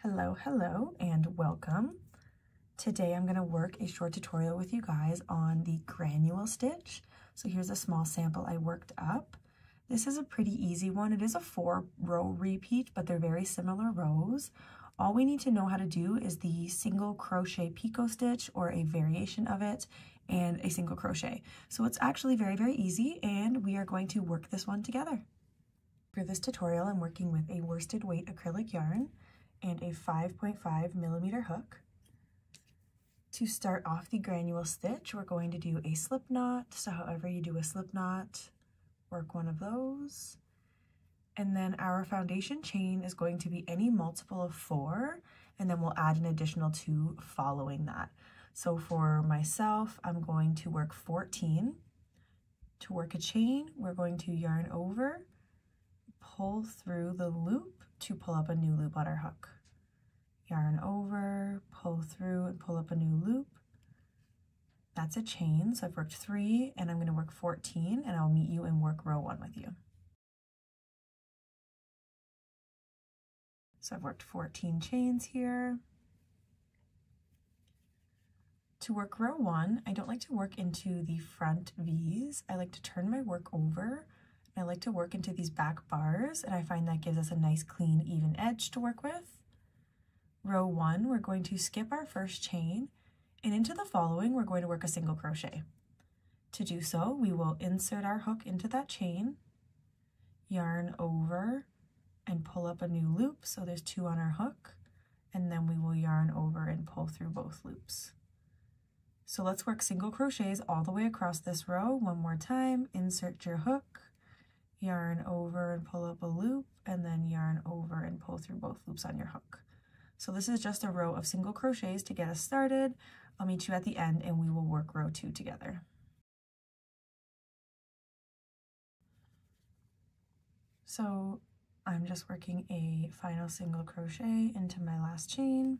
Hello, hello, and welcome. Today I'm going to work a short tutorial with you guys on the granule stitch. So here's a small sample I worked up. This is a pretty easy one. It is a 4-row repeat, but they're very similar rows. All we need to know how to do is the single crochet picot stitch or a variation of it and a single crochet. So it's actually very, very easy, and we are going to work this one together. For this tutorial, I'm working with a worsted weight acrylic yarn and a 5.5mm hook. To start off the granule stitch, we're going to do a slip knot. So however you do a slip knot, work one of those. And then our foundation chain is going to be any multiple of 4, and then we'll add an additional 2 following that. So for myself, I'm going to work 14. To work a chain, we're going to yarn over, pull through the loop to pull up a new loop on our hook. Yarn over, pull through, and pull up a new loop. That's a chain. So I've worked 3, and I'm going to work 14, and I'll meet you in work row 1 with you. So I've worked 14 chains here. To work row 1, I don't like to work into the front V's. I like to turn my work over. I like to work into these back bars, and I find that gives us a nice, clean, even edge to work with. Row 1, we're going to skip our first chain, and into the following, we're going to work a single crochet. To do so, we will insert our hook into that chain, yarn over, and pull up a new loop. So there's 2 on our hook, and then we will yarn over and pull through both loops. So let's work single crochets all the way across this row. One more time, insert your hook, yarn over and pull up a loop, and then yarn over and pull through both loops on your hook. So this is just a row of single crochets to get us started. I'll meet you at the end and we will work row 2 together. So I'm just working a final single crochet into my last chain.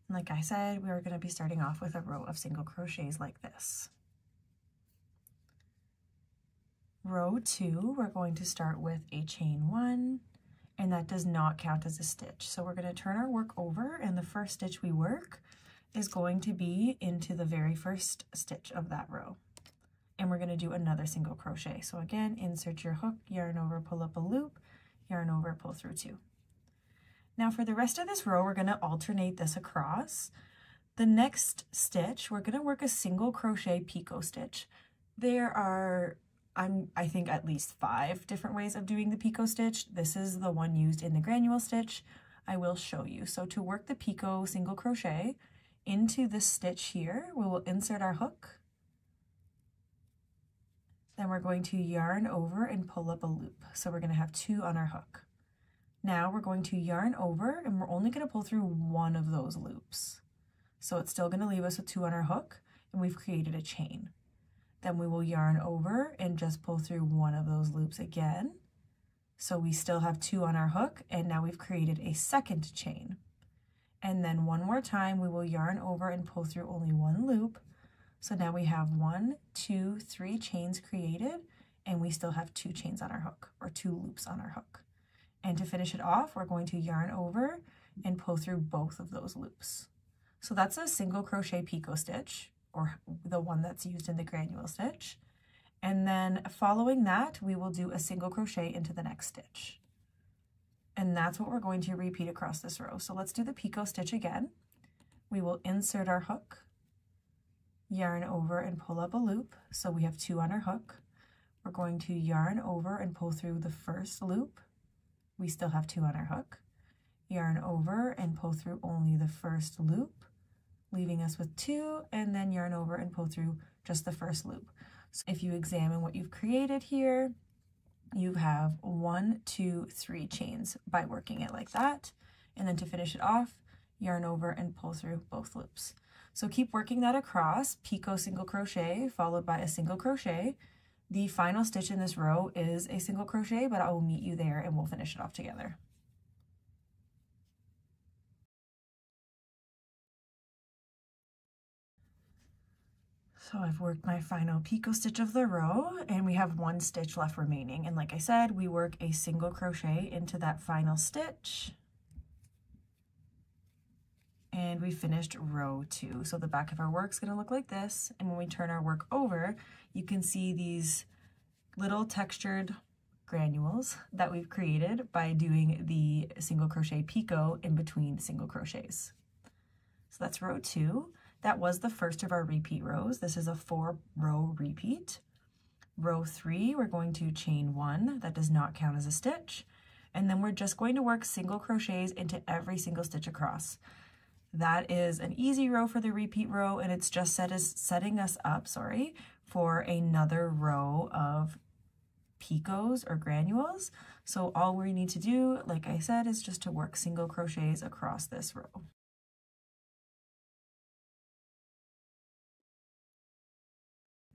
And like I said, we are going to be starting off with a row of single crochets like this. Row 2, we're going to start with a chain 1, and that does not count as a stitch. So we're going to turn our work over, and the first stitch we work is going to be into the very first stitch of that row. And we're going to do another single crochet. So again, insert your hook, yarn over, pull up a loop, yarn over, pull through 2. Now for the rest of this row, we're going to alternate this across. The next stitch, we're going to work a single crochet picot stitch. There are I think at least 5 different ways of doing the picot stitch. This is the one used in the granule stitch. I will show you. So to work the picot single crochet into this stitch here, we will insert our hook. Then we're going to yarn over and pull up a loop. So we're going to have 2 on our hook. Now we're going to yarn over, and we're only going to pull through 1 of those loops. So it's still going to leave us with 2 on our hook, and we've created a chain. Then we will yarn over and just pull through 1 of those loops again. So we still have 2 on our hook, and now we've created a second chain. And then one more time, we will yarn over and pull through only 1 loop. So now we have 1, 2, 3 chains created, and we still have 2 chains on our hook, or 2 loops on our hook. And to finish it off, we're going to yarn over and pull through both of those loops. So that's a single crochet picot stitch, or the one that's used in the granule stitch. And then following that, we will do a single crochet into the next stitch. And that's what we're going to repeat across this row. So let's do the picot stitch again. We will insert our hook, yarn over and pull up a loop. So we have 2 on our hook. We're going to yarn over and pull through the first loop. We still have 2 on our hook. Yarn over and pull through only the first loop, leaving us with 2, and then yarn over and pull through just the first loop. So if you examine what you've created here, you have 1, 2, 3 chains by working it like that. And then to finish it off, yarn over and pull through both loops. So keep working that across, picot single crochet followed by a single crochet. The final stitch in this row is a single crochet, but I will meet you there and we'll finish it off together. So I've worked my final picot stitch of the row, and we have 1 stitch left remaining. And like I said, we work a single crochet into that final stitch. and we finished row 2. So the back of our work's gonna look like this, and when we turn our work over, you can see these little textured granules that we've created by doing the single crochet picot in between single crochets. So that's row 2. That was the first of our repeat rows. This is a 4-row repeat. Row 3, we're going to chain 1. That does not count as a stitch. And then we're just going to work single crochets into every single stitch across. That is an easy row for the repeat row, and it's just setting us up, for another row of picots or granules. So all we need to do, like I said, is just to work single crochets across this row.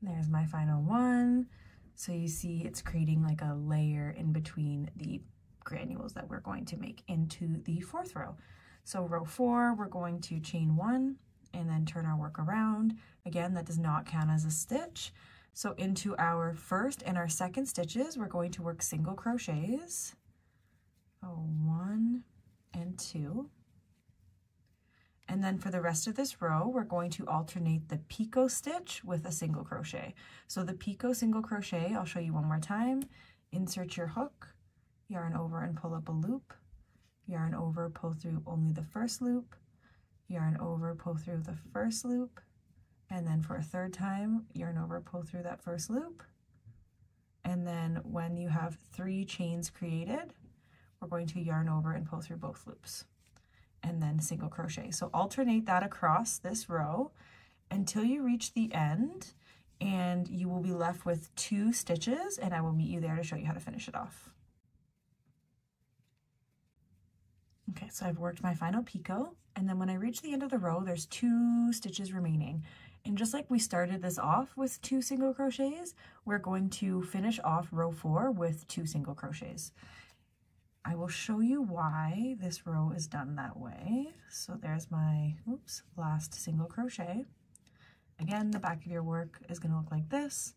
There's my final one. So you see it's creating like a layer in between the granules that we're going to make into the 4th row. So row 4, we're going to chain 1 and then turn our work around. Again, that does not count as a stitch. So into our 1st and our 2nd stitches, we're going to work single crochets. 1 and 2. And then for the rest of this row, we're going to alternate the picot stitch with a single crochet. So the picot single crochet, I'll show you one more time. Insert your hook, yarn over and pull up a loop, yarn over, pull through only the 1st loop, yarn over, pull through the 1st loop, and then for a 3rd time, yarn over, pull through that 1st loop. And then when you have 3 chains created, we're going to yarn over and pull through both loops, and then single crochet. So alternate that across this row until you reach the end, and you will be left with 2 stitches, and I will meet you there to show you how to finish it off. Okay, so I've worked my final picot, and then when I reach the end of the row, there's 2 stitches remaining. And just like we started this off with 2 single crochets, we're going to finish off row 4 with 2 single crochets. I will show you why this row is done that way. So there's my, last single crochet. Again, the back of your work is going to look like this.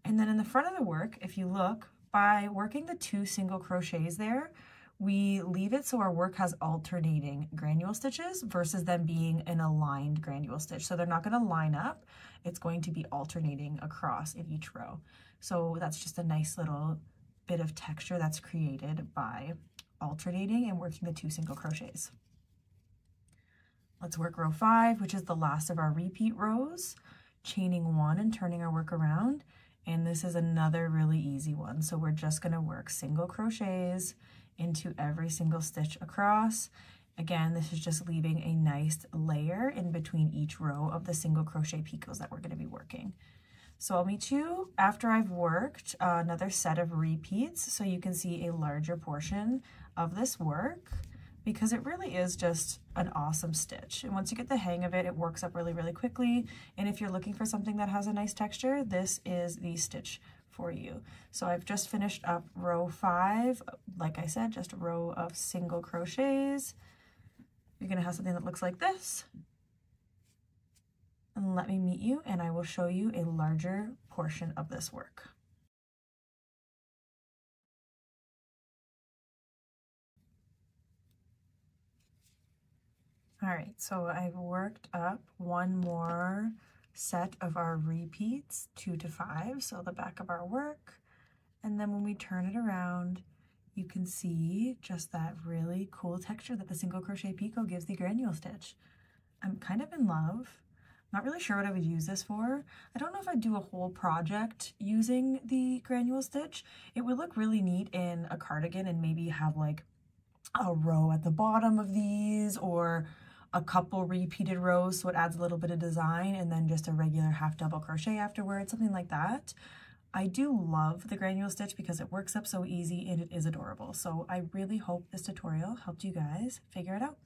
And then in the front of the work, if you look, by working the 2 single crochets there, we leave it so our work has alternating granule stitches versus them being an aligned granule stitch. So they're not going to line up. It's going to be alternating across in each row. So that's just a nice little bit of texture that's created by alternating and working the 2 single crochets. Let's work row 5, which is the last of our repeat rows, chaining 1 and turning our work around. And this is another really easy one. So we're just going to work single crochets into every single stitch across. Again, this is just leaving a nice layer in between each row of the single crochet picots that we're going to be working. So I'll meet you after I've worked another set of repeats so you can see a larger portion of this work, because it really is just an awesome stitch. And once you get the hang of it, it works up really, really quickly. And if you're looking for something that has a nice texture, this is the stitch for you. So I've just finished up row 5. Like I said, just a row of single crochets. You're gonna have something that looks like this. And let me meet you and I will show you a larger portion of this work. All right, so I've worked up one more set of our repeats, 2 to 5, so the back of our work. And then when we turn it around, you can see just that really cool texture that the single crochet picot gives the granule stitch. I'm kind of in love. Not really sure what I would use this for. I don't know if I'd do a whole project using the granule stitch. It would look really neat in a cardigan and maybe have like a row at the bottom of these or a couple repeated rows so it adds a little bit of design, and then just a regular half double crochet afterwards, something like that. I do love the granule stitch because it works up so easy and it is adorable. So I really hope this tutorial helped you guys figure it out.